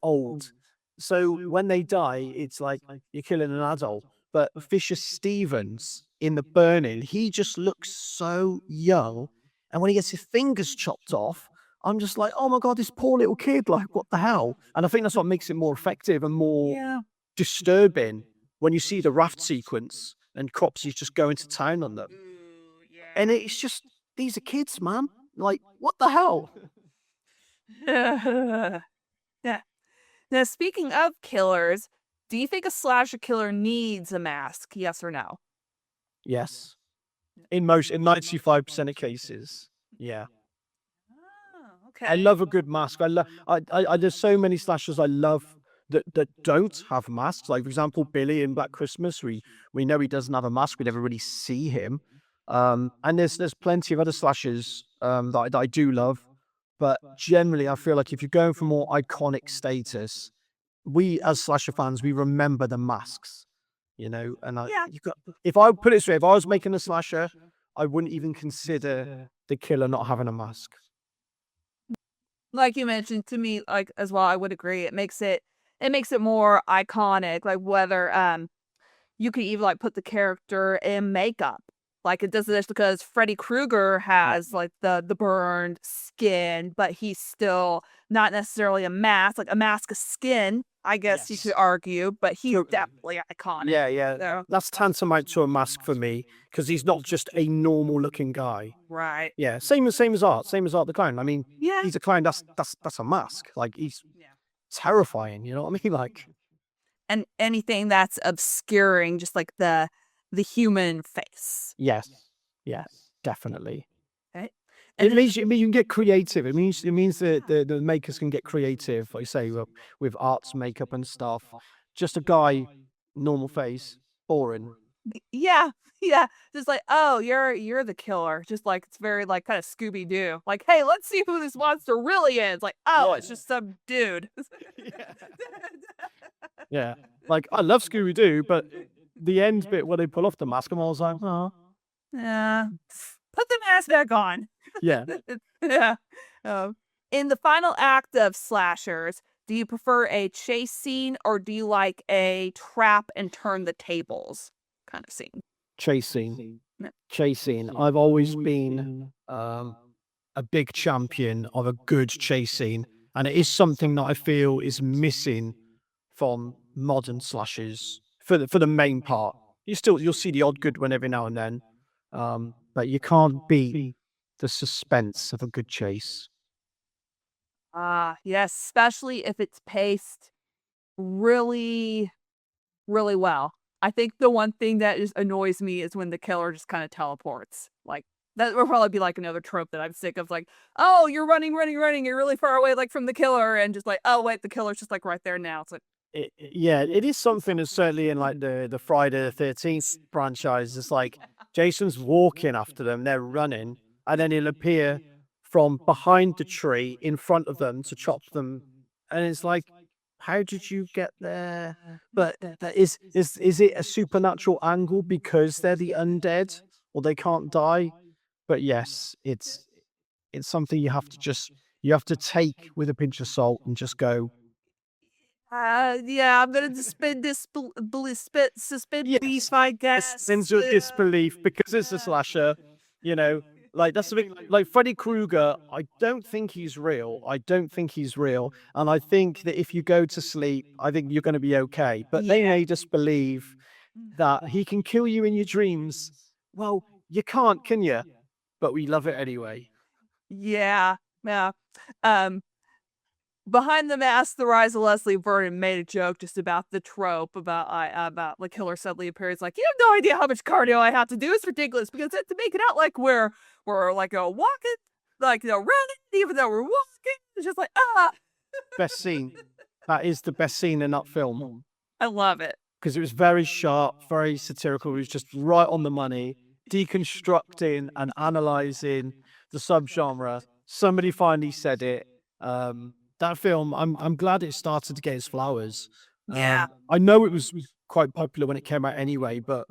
old. So when they die, it's like you're killing an adult. But Fisher Stevens in The Burning, he just looks so young. And when he gets his fingers chopped off, I'm just like, oh my God, this poor little kid, like, what the hell? And I think that's what makes it more effective and more Yeah. disturbing when you see the raft sequence and Cropsy's just going to town on them. Ooh, And it's just, these are kids, man. Like, what the hell? yeah. Yeah. Now, speaking of killers, do you think a slasher killer needs a mask? Yes or no? Yes. In 95% of cases. Yeah. Oh, I okay. love a good mask. I love. There's so many slashers I love that don't have masks. Like for example, Billy in Black Christmas. We know he doesn't have a mask. We never really see him. And there's plenty of other slashers that I do love. But generally, I feel like if you're going for more iconic status, we as slasher fans we remember the masks. You know, and Yeah. you got. If I put it straight, if I was making a slasher, I wouldn't even consider the killer not having a mask. Like you mentioned to me, like as well, I would agree. It makes it more iconic. Like whether you could even like put the character in makeup. Like it does this because Freddy Krueger has like the burned skin, but he's still not necessarily a mask, like a mask of skin, I guess you could Yes. argue, but he's So, definitely iconic. yeah, yeah. So That's tantamount to a mask for me because he's not just a normal looking guy. right. Yeah, same as Art the Clown. I mean, Yeah. he's a clown. That's a mask. Like he's Yeah. terrifying. You know what I mean? Like And anything that's obscuring just like the human face. yes, yes, definitely. Okay. And It then means you, I mean, you can get creative. It means that the makers can get creative. Like you say with arts, makeup, and stuff. Just a guy, normal face, boring. yeah, yeah. Just like, oh, you're the killer. Just like it's very like kind of Scooby Doo. Like, hey, let's see who this monster really is. Like, oh, Yeah. it's just some dude. Yeah. Yeah. Like I love Scooby Doo, but the end bit where they pull off the mask, I'm always like, oh, Yeah. Put the mask back on. yeah. Yeah. Um, in the final act of slashers, do you prefer a chase scene or do you like a trap and turn the tables kind of scene? Chasing, Yeah. chasing. I've always been a big champion of a good chasing, and it is something that I feel is missing from modern slashes for the main part. You'll see the odd good one every now and then, but you can't beat the suspense of a good chase. Ah, yes, especially if it's paced really, really well. I think the one thing that just annoys me is when the killer just kind of teleports. Like that will probably be like another trope that I'm sick of. Like, oh, you're running, running, running. You're really far away, like from the killer, and just like, oh wait, the killer's just like right there now. It's like, Yeah, it is something that's certainly in like the Friday the 13th franchise. It's like Jason's walking after them, they're running, and then he'll appear from behind the tree in front of them to chop them. And it's like, how did you get there? But is it a supernatural angle because they're the undead or they can't die? But yes, it's something you have to take with a pinch of salt and just go, yeah, I'm gonna suspend suspend yes, beef, I suspend guess. your disbelief because it's a slasher, you know. Like that's the thing. Like Freddy Krueger, I don't think he's real. I don't think he's real, and I think that if you go to sleep, I think you're going to be okay. But they Yeah. made us believe that he can kill you in your dreams. Well, you can't, can you? But we love it anyway. Yeah, yeah. Um, Behind the Mask, The Rise of Leslie Vernon made a joke just about the trope about the killer suddenly appears. Like, you have no idea how much cardio I have to do. It's ridiculous because I have to make it out like we're like walking, like running, even though we're walking. It's just like Best scene. That is the best scene in that film. I love it. Because it was very sharp, very satirical. It was just right on the money, deconstructing and analyzing the subgenre. Somebody finally said it. That film, I'm glad it started to get its flowers. Yeah. I know it was quite popular when it came out anyway, but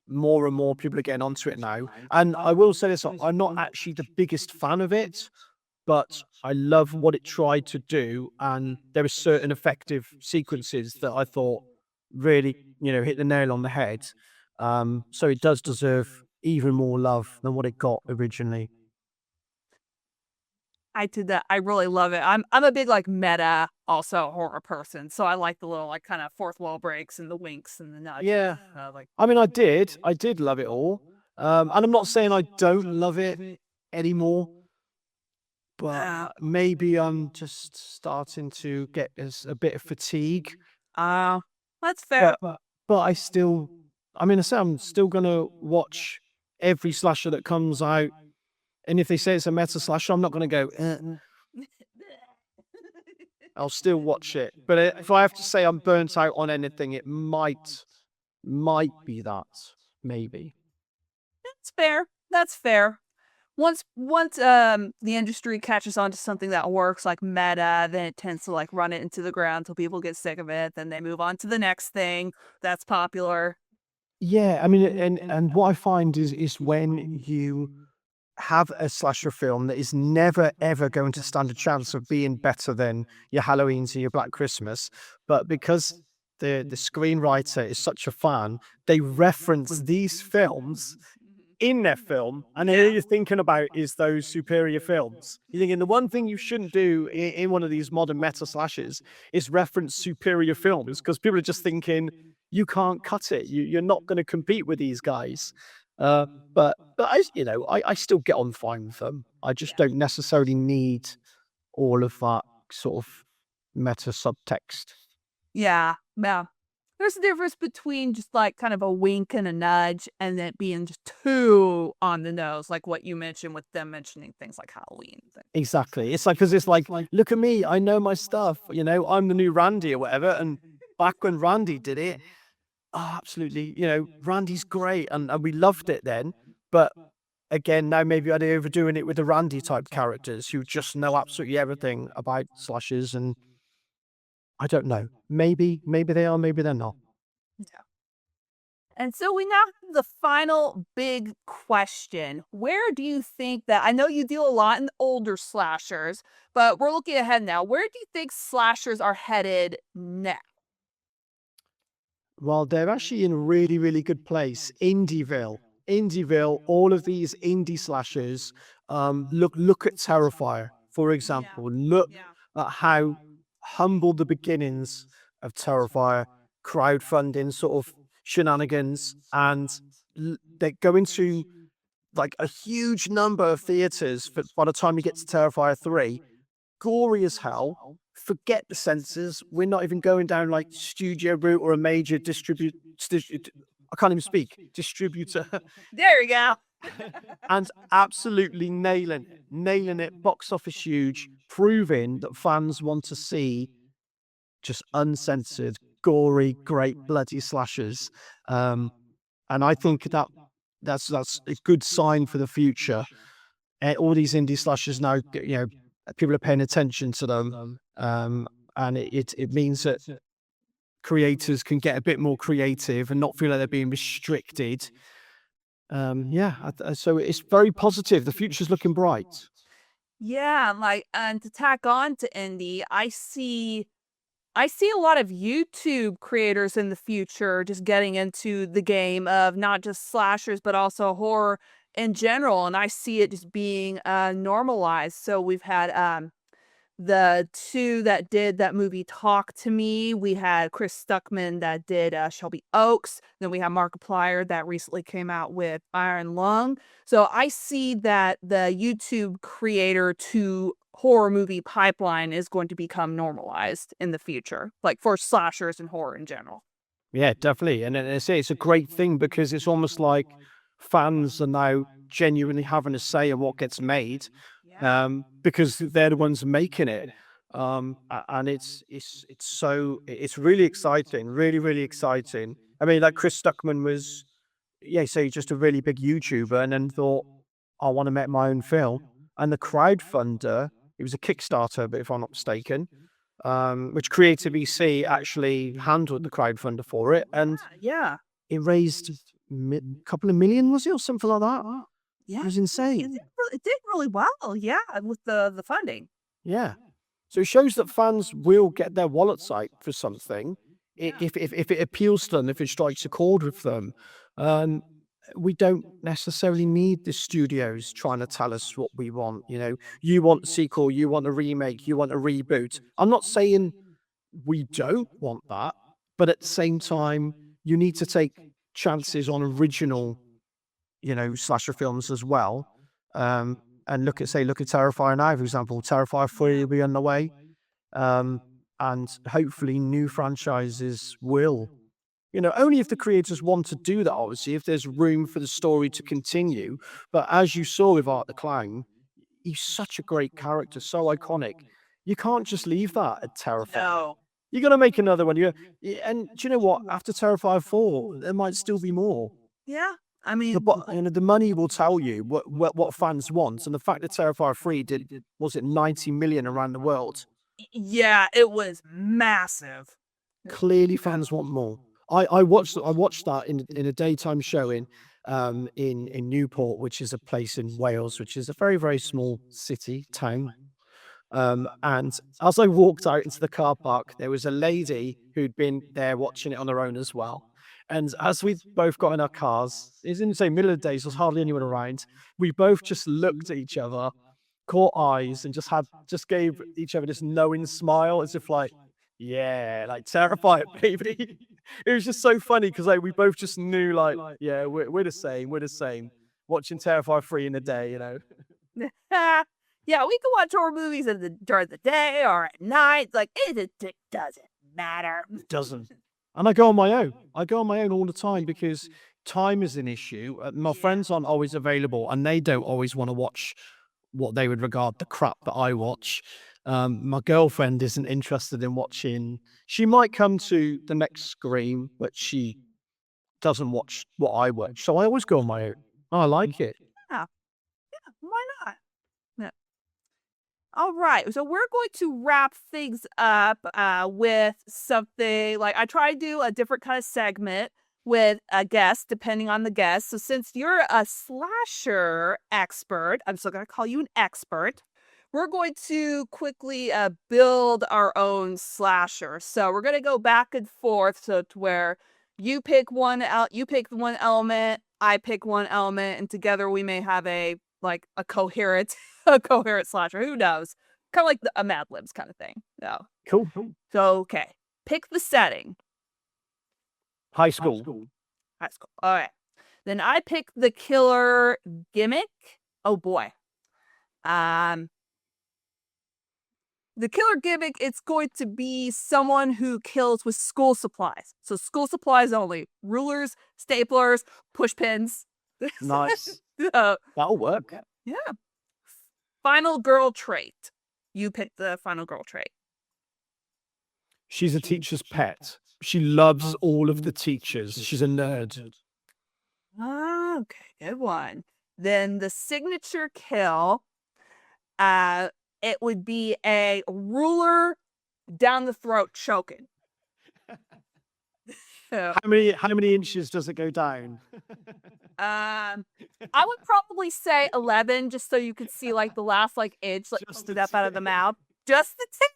more and more people are getting onto it now. And I will say this: I'm not actually the biggest fan of it, but I love what it tried to do, and there were certain effective sequences that I thought really, hit the nail on the head. So it does deserve even more love than what it got originally. I did that. I really love it. I'm a big like meta also horror person, so I like the little like kind of fourth wall breaks and the winks and the nudges. Yeah, Like I mean, I did love it all, and I'm not saying I don't love it anymore, but maybe I'm just starting to get a bit of fatigue. uh that's fair. But I still I mean, I say I'm still gonna watch every slasher that comes out, and if they say it's a meta slasher, I'm not gonna go, I'll still watch it. But if I have to say I'm burnt out on anything, it might be that, maybe. That's fair. That's fair. Once the industry catches on to something that works like meta, then it tends to like run it into the ground till people get sick of it. Then they move on to the next thing that's popular. Yeah, I mean, and what I find is when you have a slasher film that is never ever going to stand a chance of being better than your Halloweens and your Black Christmas, but because the screenwriter is such a fan, they reference these films in their film, and then all Yeah. you're thinking about is those superior films. You're thinking the one thing you shouldn't do in one of these modern meta slashes is reference superior films because people are just thinking you can't cut it. You're not going to compete with these guys. Uh, but I still get on fine with them. I just Yeah. don't necessarily need all of that sort of meta subtext. Yeah. Yeah. There's a difference between just like kind of a wink and a nudge and then being just too on the nose, like what you mentioned with them mentioning things like Halloween. Exactly. It's like because it's like, look at me, I know my stuff. I'm the new Randy or whatever. And back when Randy did it, oh, absolutely. Randy's great, and we loved it then. But again, now maybe I'd overdoing it with the Randy type characters who just know absolutely everything about slashes, and I don't know. Maybe they are, maybe they're not. Yeah. And so we now have the final big question. Where do you think that I know you deal a lot in older slashers, but we're looking ahead now. Where do you think slashers are headed now? Well, they're actually in a really, really good place. Indieville, all of these indie slashers. Look at Terrifier, for Yeah. example. Look Yeah. at how humble the beginnings of Terrifier, crowdfunding sort of shenanigans, and they go into like a huge number of theaters for by the time you get to Terrifier 3, gory as hell. Forget the censors. We're not even going down like studio route or a major I can't even speak. Distributor. There you go. And absolutely nailing it. Box office huge, proving that fans want to see just uncensored, gory, great bloody slashers. Um, and I think that's a good sign for the future. All these indie slashers now, people are paying attention to them, and it means that creators can get a bit more creative and not feel like they're being restricted. Yeah, so it's very positive. The future's looking bright. Yeah, like and to tack on to indie, I see a lot of YouTube creators in the future just getting into the game of not just slashers, but also horror in general. And I see it just being normalized. So we've had the two that did that movie Talk to Me. We had Chris Stuckman that did Shelby Oaks. Then we have Markiplier that recently came out with Iron Lung. So I see that the YouTube creator to horror movie pipeline is going to become normalized in the future, like for slashers and horror in general. Yeah, definitely. And I say it's a great thing because it's almost like fans are now genuinely having a say in what gets made, Yeah. because they're the ones making it. And it's really exciting, really, really exciting. I mean, like Chris Stuckman was, yeah, so he's just a really big YouTuber and then thought, I want to make my own film. And the crowdfunder, it was a Kickstarter, but if I'm not mistaken, which Creative EC actually handled the crowdfunder for it, and Yeah. it raised a couple of million, was it, or something like that? Yeah. It was It insane. did, it did really well. Yeah. With the funding. Yeah. So it shows that fans will get their wallets out for something Yeah. if it appeals to them, if it strikes a chord with them. Um, we don't necessarily need the studios trying to tell us what we want. You want a sequel, you want a remake, you want a reboot. I'm not saying we don't want that, but at the same time, you need to take chances on original, slasher films as well. Um, and look at Terrifier now, for example. Terrifier 3 Yeah. will be on the way. And hopefully new franchises will. Only if the creators want to do that, obviously, if there's room for the story to continue. But as you saw with Art the Clown, he's such a great character, so iconic. You can't just leave that at Terrifier. No. You're gonna make another one. And do you know what? After Terrifier 4, there might still be more. Yeah. I The mean, but the money will tell you what fans want, and the fact that Terrifier 3 did, was it 90 million around the world? yeah, it was massive. Clearly, fans want more. I watched that in a daytime showing in Newport, which is a place in Wales, which is a very, very small city town. And as I walked out into the car park, there was a lady who'd been there watching it on her own as well. And as we both got in our cars, it was in the same middle of the day, so there's hardly anyone around. We both just looked at each other, caught eyes, and just gave each other this knowing smile, as if like, yeah, like Terrified, baby. It was just so funny because like we both just knew, like, yeah, we're the same, we're the same. Watching Terrifier 3 in a day. yeah, we can watch horror movies during the day or at night. Like, it doesn't matter. It doesn't. And I go on my own. I go on my own all the time because time is an issue. My friends aren't always available, and they don't always want to watch what they would regard the crap that I watch. My girlfriend isn't interested in watching. She might come to the next Scream, but she doesn't watch what I watch. So I always go on my own. I like it. Yeah, why not? Yeah. All right, so we're going to wrap things up with something like I try to do a different kind of segment with a guest, depending on the guest. So since you're a slasher expert, I'm still going to call you an expert. We're going to quickly build our own slasher. So we're going to go back and forth, so to where you pick one element, I pick one element, and together we may have a coherent a coherent slasher. Who knows? Kind of like a Mad Libs kind of thing. No. Cool. So okay, pick the setting. High school. High school. All right. Then I pick the killer gimmick. Oh boy. The killer gimmick, it's going to be someone who kills with school supplies. So school supplies only. Rulers, staplers, push pins. Nice. Uh, That'll work. yeah. Final girl trait. You pick the final girl trait. She's a teacher's pet. She loves all of the teachers. She's a nerd. Ah, okay, good one. Then the signature kill, it would be a ruler down the throat choking. So, How many inches does it go down? I would probably say 11, just so you could see like the last inch Just step out of the mouth. Just the tip.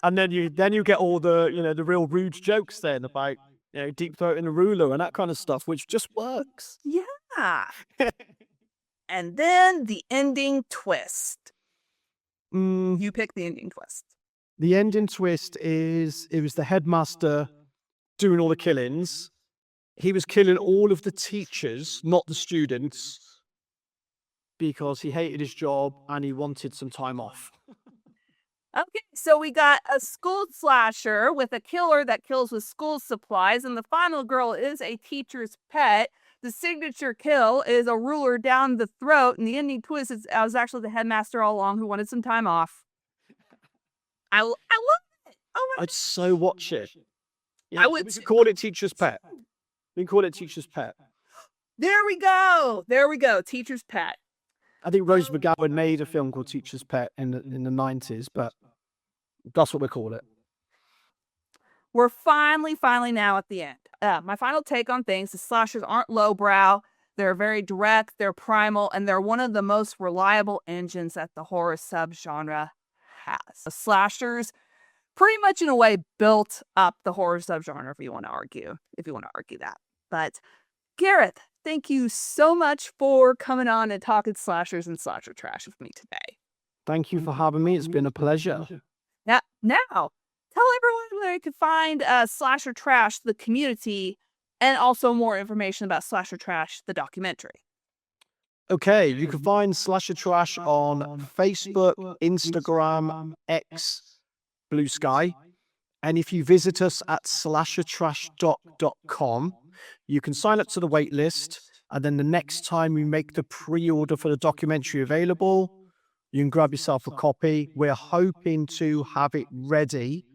And then you get all the the real rude jokes then about deep throating a ruler and that kind of stuff, which just works. Yeah. And then the ending twist. You pick the ending twist. The ending twist is it was the headmaster doing all the killings. He was killing all of the teachers, not the students, because he hated his job and he wanted some time off. Okay, so we got a school slasher with a killer that kills with school supplies, and the final girl is a teacher's pet. The signature kill is a ruler down the throat, and the ending twist is I was actually the headmaster all along who wanted some time off. I love it. Oh my! I'd so watch it. I would We could call it Teacher's Pet. We can call it Teacher's Pet. There we go. There we go. Teacher's pet. I think Rose McGowan made a film called Teacher's Pet in the 90s, but that's what we call it. We're finally now at the end. My final take on things is slashers aren't lowbrow. They're very direct, they're primal, and they're one of the most reliable engines that the horror subgenre has. The slashers pretty much in a way built up the horror subgenre, if you want to argue that. But Gareth, thank you so much for coming on and talking slashers and slasher trash with me today. Thank you for having me. It's been a pleasure. Now, tell everyone where you can find Slasher Trash, the community, and also more information about Slasher Trash, the documentary. Okay, you can find Slasher Trash on Facebook, Instagram, X, Blue Sky. And if you visit us at slashertrashdoc.com, you can sign up to the wait list. And then the next time we make the pre-order for the documentary available, you can grab yourself a copy. We're hoping to have it ready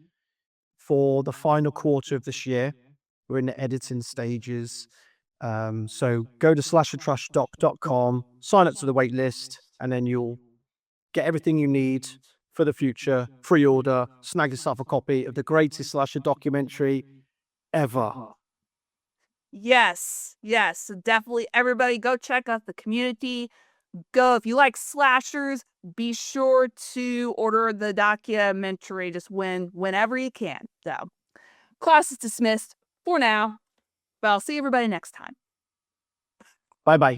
for the final quarter of this year. We're in the editing stages. So go to slashertrashdoc.com, sign up to the wait list, and then you'll get everything you need for the future. Pre-order, snag yourself a copy of the greatest slasher documentary ever. Yes, yes. So definitely everybody go check out the community. Go if you like slashers, be sure to order the documentary just whenever you can. So class is dismissed for now, but I'll see everybody next time. Bye bye.